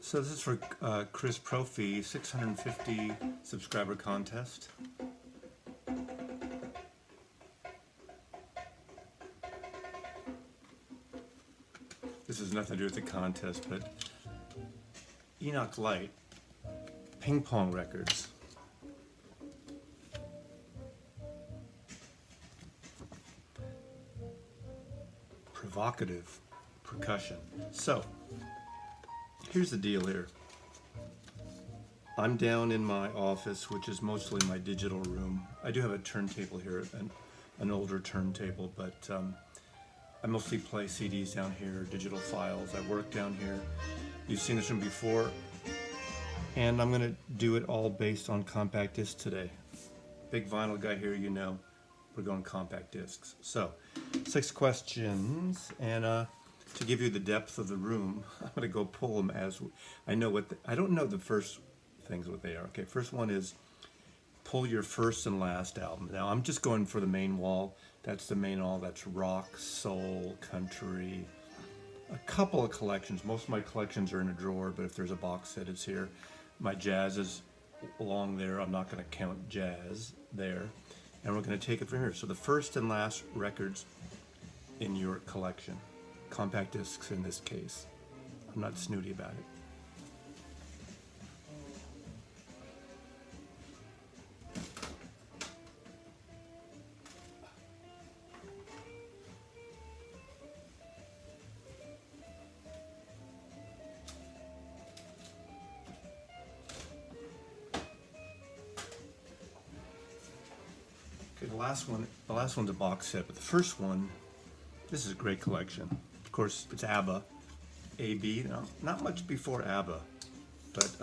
So this is for Chris Propfe 650 subscriber contest. This has nothing to do with the contest, but Enoch Light, Ping Pong Records. Provocative percussion. So, here's the deal here. I'm down in my office, which is mostly my digital room. I do have a turntable here, an older turntable, but I mostly play CDs down here, digital files. I work down here. You've seen this one before, and I'm gonna do it all based on compact disc today. Big vinyl guy here, you know. We're going compact discs. So, 6 questions, and to give you the depth of the room, I'm gonna go pull them as I know what I don't know the first things what they are. Okay, first one is pull your first and last album. Now I'm just going for the main wall. That's the main wall. That's rock, soul, country. A couple of collections. Most of my collections are in a drawer, but if there's a box set, it's here. My jazz is along there. I'm not going to count jazz there. And we're going to take it from here. So the first and last records in your collection. Compact discs in this case. I'm not snooty about it. Okay, the last one's a box set, but the first one, this is a great collection. Of course, it's ABBA, A-B, no, not much before ABBA, but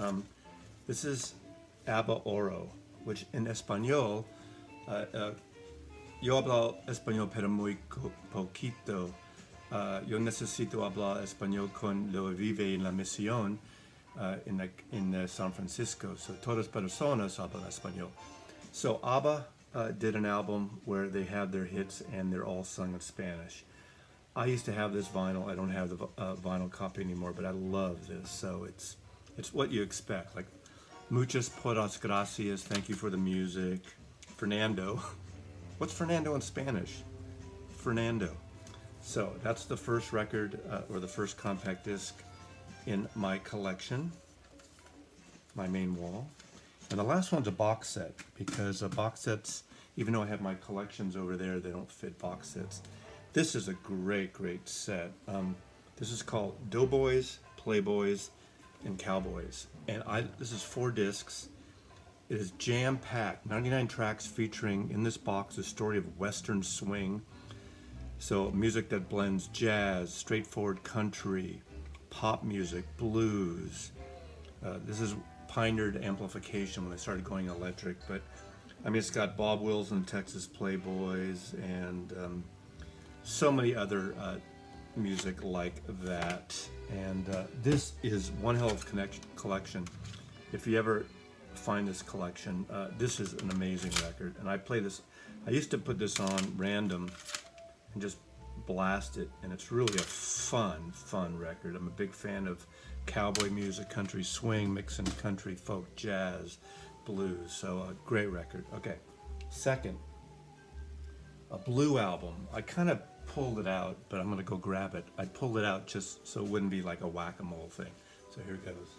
this is ABBA Oro, which in Espanol, yo hablo español pero muy poquito, yo necesito hablar español con lo vive en la misión in San Francisco, so todas personas hablan español. So ABBA did an album where they have their hits and they're all sung in Spanish. I used to have this vinyl. I don't have the vinyl copy anymore, but I love this. So it's what you expect. Like, muchas podas gracias. Thank you for the music. Fernando. What's Fernando in Spanish? Fernando. So that's the first record or the first compact disc in my collection, my main wall. And the last one's a box set, because box sets, even though I have my collections over there, they don't fit box sets. This is a great, great set. This is called Doughboys, Playboys, and Cowboys. And this is 4 discs. It is jam-packed, 99 tracks featuring, in this box, the story of Western swing. So music that blends jazz, straightforward country, pop music, blues. This is pioneered amplification when they started going electric, but I mean, it's got Bob Wills and Texas Playboys and so many other music like that. And this is one hell of a collection. If you ever find this collection, this is an amazing record. And I play this, I used to put this on random and just blast it, and it's really a fun record. I'm a big fan of cowboy music, country swing, mixing country, folk, jazz, blues. So a great record. Okay, second, a blue album. I kind of pulled it out, but I'm going to go grab it. I pulled it out just so it wouldn't be like a whack-a-mole thing. So here it goes.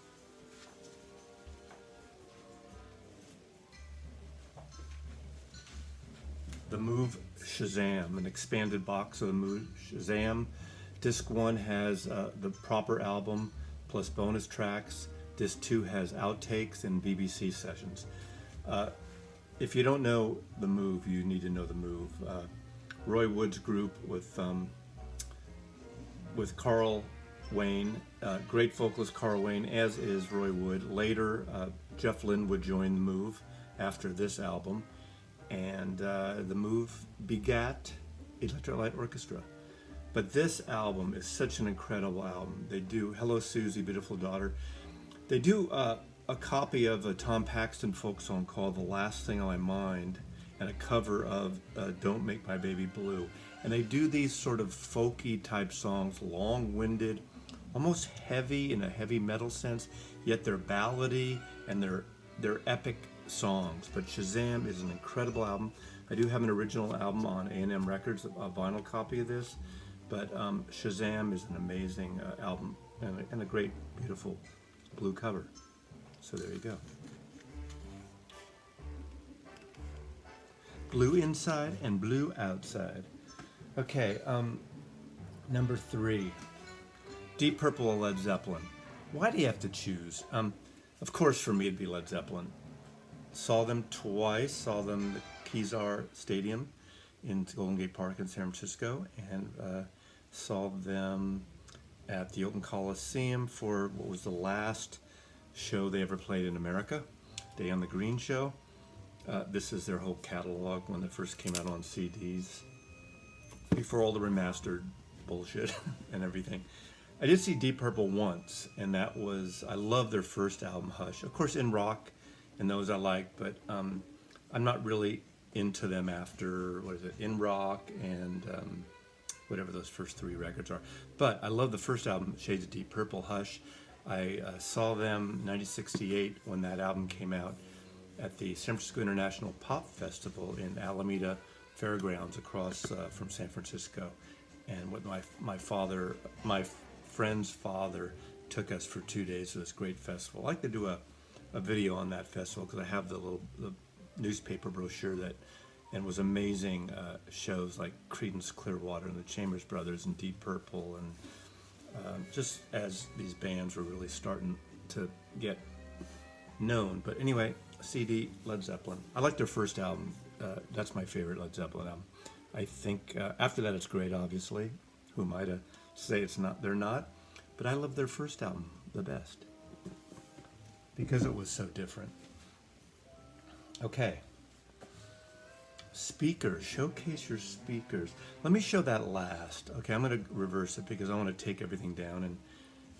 The Move Shazam, an expanded box of the Move Shazam. Disc 1 has the proper album plus bonus tracks. Disc 2 has outtakes and BBC sessions. If you don't know The Move, you need to know The Move. Roy Wood's group with Carl Wayne, great vocalist Carl Wayne, as is Roy Wood. Later, Jeff Lynne would join The Move after this album, and The Move begat Electric Light Orchestra. But this album is such an incredible album. They do Hello Susie, Beautiful Daughter. They do a copy of a Tom Paxton folk song called The Last Thing on My Mind, and a cover of Don't Make My Baby Blue. And they do these sort of folky type songs, long-winded, almost heavy in a heavy metal sense, yet they're ballady and they're epic songs. But Shazam is an incredible album. I do have an original album on A&M Records, a vinyl copy of this, but Shazam is an amazing album and a great, beautiful blue cover. So there you go. Blue inside and blue outside. Okay, number 3. Deep Purple or Led Zeppelin. Why do you have to choose? Of course, for me, it'd be Led Zeppelin. Saw them twice. Saw them at Kezar Stadium in Golden Gate Park in San Francisco, and saw them at the Oakland Coliseum for what was the last show they ever played in America, Day on the Green show. This is their whole catalog when it first came out on CDs, before all the remastered bullshit and everything. I did see Deep Purple once, and that was, I love their first album, Hush. Of course, In Rock and those I like, but I'm not really into them after, what is it, In Rock and whatever those first 3 records are. But I love the first album, Shades of Deep Purple, Hush. I saw them 1968 when that album came out at the San Francisco International Pop Festival in Alameda Fairgrounds across from San Francisco. And what my friend's father took us for 2 days to this great festival. I like to do a video on that festival because I have the newspaper brochure that, and was amazing shows like Creedence Clearwater and the Chambers Brothers and Deep Purple, and just as these bands were really starting to get known. But anyway, CD, Led Zeppelin. I like their first album. That's my favorite Led Zeppelin album. I think after that it's great, obviously. Who am I to say it's not? They're not. But I love their first album the best because it was so different. Okay. Speakers. Showcase your speakers. Let me show that last. Okay, I'm going to reverse it because I want to take everything down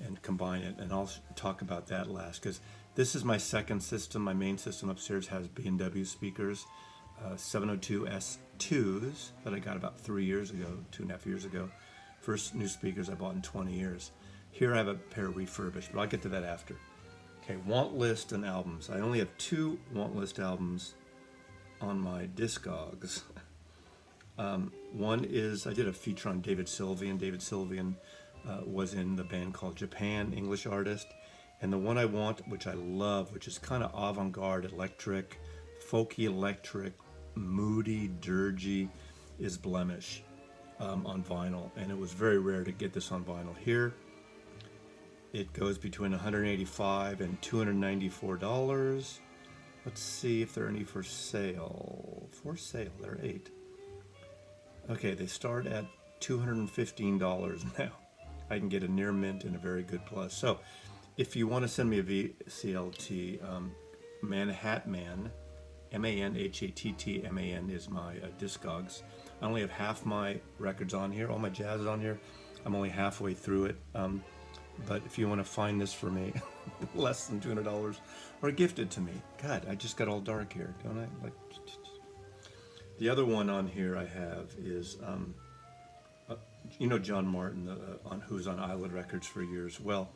and combine it, and I'll talk about that last because this is my second system. My main system upstairs has B&W speakers, 702 S2s that I got about 3 years ago, 2.5 years ago. First new speakers I bought in 20 years. Here I have a pair of refurbished, but I'll get to that after. Okay, want list and albums. I only have 2 want list albums on my Discogs. One is, I did a feature on David Sylvian. David Sylvian was in the band called Japan, English artist. And the one I want, which I love, which is kind of avant-garde electric, folky electric, moody, dirgy, is Blemish on vinyl. And it was very rare to get this on vinyl. Here, it goes between $185 and $294. Let's see if there are any for sale. For sale, there are 8. Okay, they start at $215 now. I can get a near mint and a very good plus. So, if you want to send me a VCLT, Manhattan, Manhattman is my Discogs. I only have half my records on here. All my jazz is on here. I'm only halfway through it. But if you want to find this for me, less than $200, or gift it to me. God, I just got all dark here, don't I? Like, the other one on here I have is, you know, John Martin, who's on Island Records for years. Well,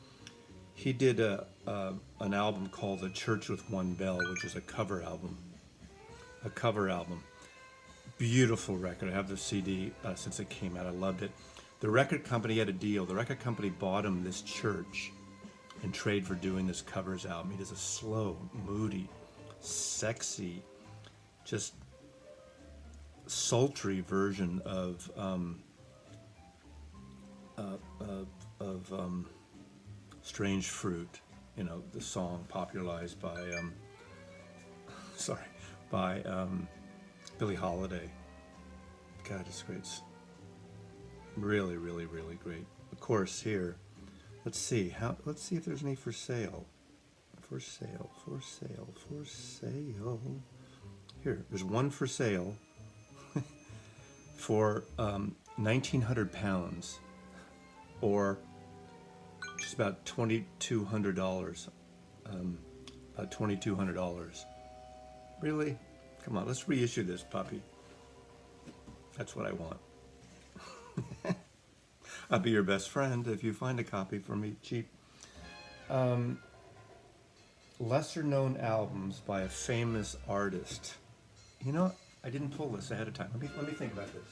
he did an album called The Church with One Bell, which is a cover album. A cover album. Beautiful record. I have the CD since it came out. I loved it. The record company had a deal. The record company bought him this church in trade for doing this covers album. It is a slow, moody, sexy, just sultry version of Strange Fruit, you know, the song popularized by Billie Holiday. God, it's great. Really, really, really great. Of course, here, let's see if there's any for sale. For sale. Here, there's one for sale for 1,900 pounds, or just about $2,200. About $2,200. Really? Come on, let's reissue this puppy. That's what I want. I'll be your best friend if you find a copy for me cheap. Lesser known albums by a famous artist. You know, I didn't pull this ahead of time. Let me think about this.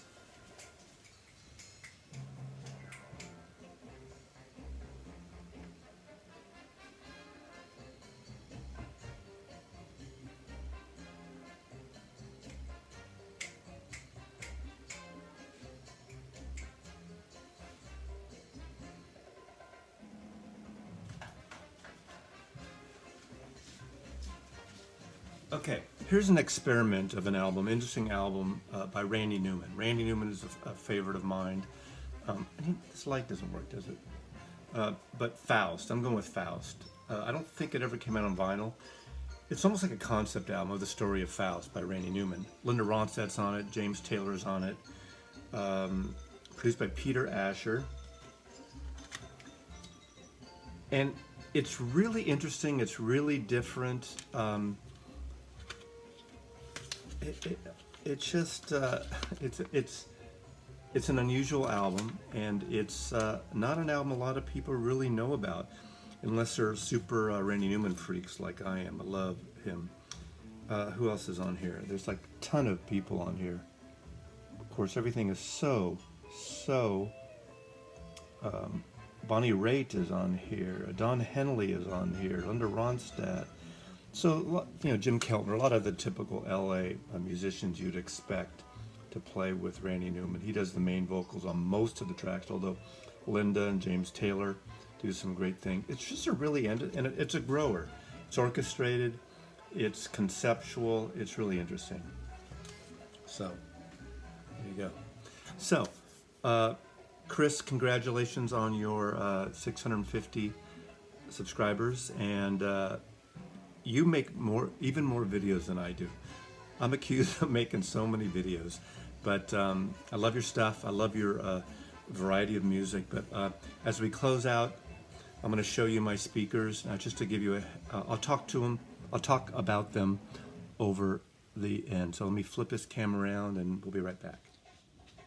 Okay, here's an experiment of an album, interesting album by Randy Newman. Randy Newman is a favorite of mine. This light doesn't work, does it? But Faust, I'm going with Faust. I don't think it ever came out on vinyl. It's almost like a concept album of the story of Faust by Randy Newman. Linda Ronstadt's on it, James Taylor's on it. Produced by Peter Asher. And it's really interesting, it's really different. It's just it's an unusual album, and it's not an album a lot of people really know about, unless they're super Randy Newman freaks like I am. I love him. Who else is on here? There's like a ton of people on here. Of course, everything is so. Bonnie Raitt is on here. Don Henley is on here. Linda Ronstadt. So, you know, Jim Keltner, a lot of the typical LA musicians you'd expect to play with Randy Newman. He does the main vocals on most of the tracks, although Linda and James Taylor do some great things. It's just a really, and it's a grower. It's orchestrated, it's conceptual, it's really interesting. So, there you go. So, Chris, congratulations on your 650 subscribers, and you make even more videos than I do. I'm accused of making so many videos, but I love your stuff. I love your variety of music. But as we close out, I'm going to show you my speakers just to give you I'll talk to them. I'll talk about them over the end. So let me flip this camera around, and we'll be right back.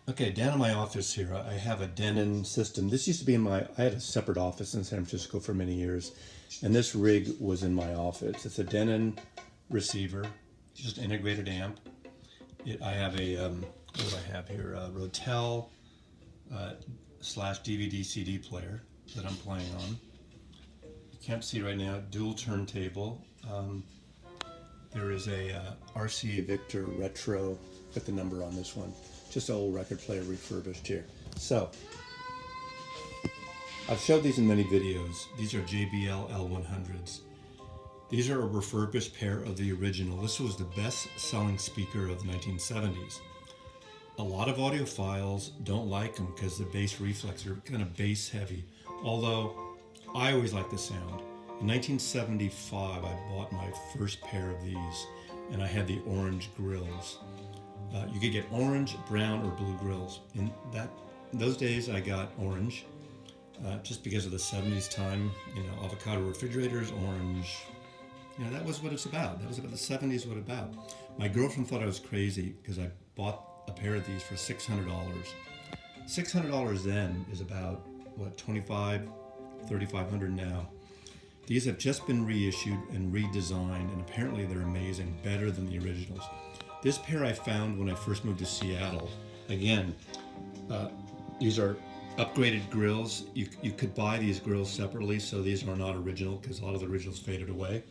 Okay, down in my office here, I have a Denon system. This used to be I had a separate office in San Francisco for many years, and this rig was in my office. It's a Denon receiver, just an integrated amp. I have a, what do I have here? A Rotel slash DVD CD player that I'm playing on. You can't see right now, dual turntable. There is a RCA Victor Retro, got the number on this one. Just an old record player refurbished here. So, I've showed these in many videos. These are JBL L100s. These are a refurbished pair of the original. This was the best-selling speaker of the 1970s. A lot of audiophiles don't like them because the bass reflex are kind of bass heavy. Although, I always like the sound. In 1975, I bought my first pair of these, and I had the orange grills. You could get orange, brown, or blue grills. In those days, I got orange, just because of the 70s time. You know, avocado refrigerators, orange. You know, that was what it's about. That was about the 70s. What about? My girlfriend thought I was crazy because I bought a pair of these for $600. $600 then is about what, $3,500 now. These have just been reissued and redesigned, and apparently they're amazing, better than the originals. This pair I found when I first moved to Seattle. Again, these are upgraded grills. You could buy these grills separately, so these are not original because a lot of the originals faded away.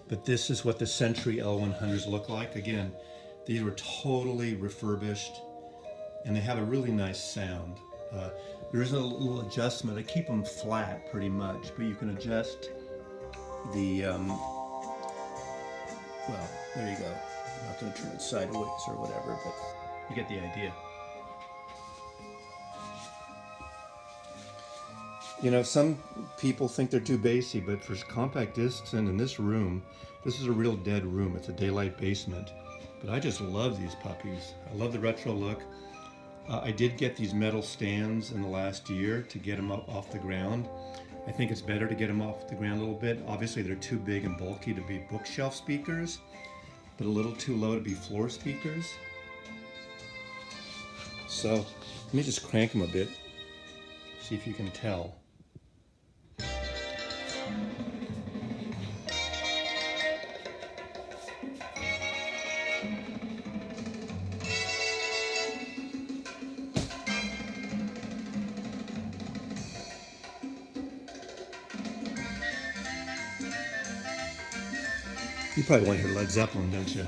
But this is what the Century L100s look like. Again, these were totally refurbished, and they have a really nice sound. There is a little adjustment. I keep them flat pretty much, but you can adjust the well, there you go. I'm not going to turn it sideways or whatever, but you get the idea. You know, some people think they're too bassy, but for compact discs and in this room, this is a real dead room. It's a daylight basement. But I just love these puppies. I love the retro look. I did get these metal stands in the last year to get them up off the ground. I think it's better to get them off the ground a little bit. Obviously, they're too big and bulky to be bookshelf speakers, but a little too low to be floor speakers. So let me just crank them a bit, see if you can tell. You probably want to hear Led Zeppelin, don't you?